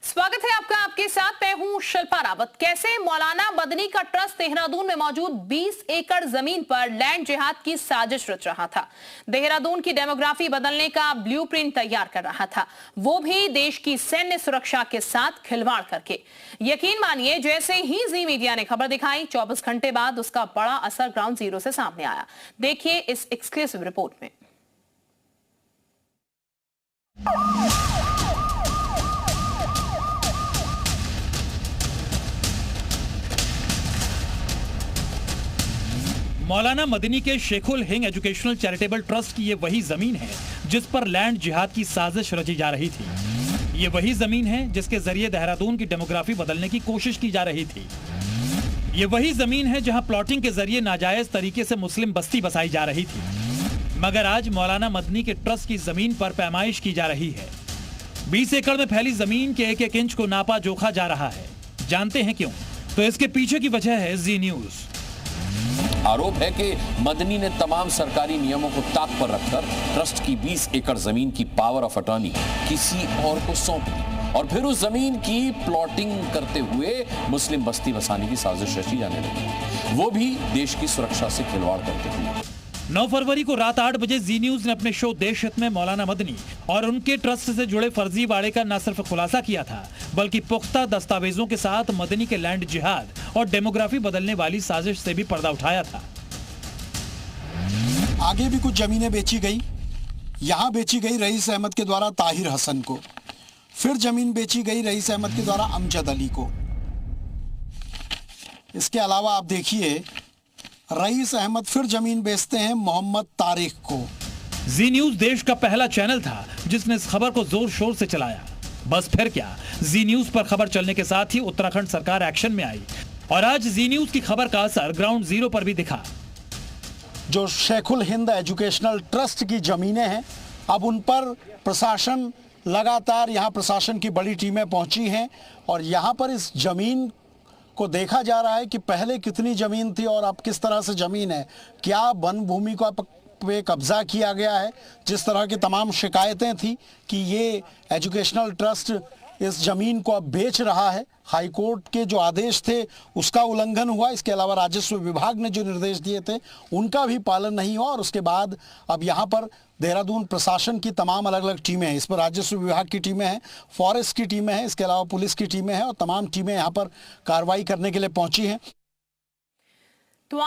स्वागत है आपका। आपके साथ मैं हूं शिल्पा रावत। कैसे मौलाना मदनी का ट्रस्ट देहरादून में मौजूद 20 एकड़ जमीन पर लैंड जिहाद की साजिश रच रहा था। देहरादून की डेमोग्राफी बदलने का ब्लूप्रिंट तैयार कर रहा था, वो भी देश की सैन्य सुरक्षा के साथ खिलवाड़ करके। यकीन मानिए, जैसे ही जी मीडिया ने खबर दिखाई, 24 घंटे बाद उसका बड़ा असर ग्राउंड जीरो से सामने आया। देखिए इस एक्सक्लूसिव रिपोर्ट में। मौलाना मदनी के शेखुल हिंद एजुकेशनल चैरिटेबल ट्रस्ट की ये वही जमीन है जिस पर लैंड जिहाद की साजिश रची जा रही थी। ये वही जमीन है जिसके जरिए देहरादून की डेमोग्राफी बदलने की कोशिश की जा रही थी। ये वही जमीन है जहां प्लॉटिंग के जरिए नाजायज तरीके से मुस्लिम बस्ती बसाई जा रही थी। मगर आज मौलाना मदनी के ट्रस्ट की जमीन पर पैमाइश की जा रही है। 20 एकड़ में फैली जमीन के एक इंच को नापा जोखा जा रहा है। जानते हैं क्यों? तो इसके पीछे की वजह है जी न्यूज। आरोप है कि मदनी ने तमाम सरकारी नियमों को ताक पर रखकर ट्रस्ट की 20 एकड़ जमीन की पावर ऑफ अटॉर्नी किसी और को सौंप दी और फिर उस जमीन की प्लॉटिंग करते हुए मुस्लिम बस्ती बसाने की साजिश रची जाने लगी, वो भी देश की सुरक्षा से खिलवाड़ करते हुए। 9 फरवरी को रात 8 बजे जी न्यूज ने अपने शो देश हित में मौलाना मदनी और उनके ट्रस्ट से जुड़े फर्जीवाड़े का न सिर्फ खुलासा किया था, बल्कि पुख्ता दस्तावेजों के साथ मदनी के लैंड जिहाद और डेमोग्राफी बदलने वाली साजिश से भी पर्दा उठाया था। आगे भी कुछ जमीनें बेची गई। यहाँ बेची गई रईस अहमद के द्वारा ताहिर हसन को, फिर जमीन बेची गई रईस अहमद के द्वारा अमजद अली को। इसके अलावा आप देखिए, रईस अहमद फिर जमीन बेचते हैं मोहम्मद तारिक को। जी न्यूज देश का पहला चैनल था जिसने इस खबर को जोर शोर से चलाया। बस फिर क्या, जी न्यूज पर खबर चलने के साथ ही उत्तराखंड सरकार एक्शन में आई और आज जी न्यूज की खबर का असर ग्राउंड जीरो पर भी दिखा। जो शेखुल हिंद एजुकेशनल ट्रस्ट की जमीनें हैं, अब उन पर प्रशासन लगातार, यहाँ प्रशासन की बड़ी टीमें पहुंची हैं और यहाँ पर इस जमीन को देखा जा रहा है कि पहले कितनी जमीन थी और अब किस तरह से जमीन है। क्या वन भूमि को पे कब्जा किया गया है? जिस तरह की तमाम शिकायतें थी कि ये एजुकेशनल ट्रस्ट इस जमीन को अब बेच रहा है, हाई कोर्ट के जो आदेश थे उसका उल्लंघन हुआ। इसके अलावा राजस्व विभाग ने जो निर्देश दिए थे उनका भी पालन नहीं हुआ और उसके बाद अब यहाँ पर देहरादून प्रशासन की तमाम अलग अलग टीमें हैं। इस पर राजस्व विभाग की टीमें हैं, फॉरेस्ट की टीमें हैं, इसके अलावा पुलिस की टीमें हैं और तमाम टीमें यहाँ पर कार्रवाई करने के लिए पहुँची हैं।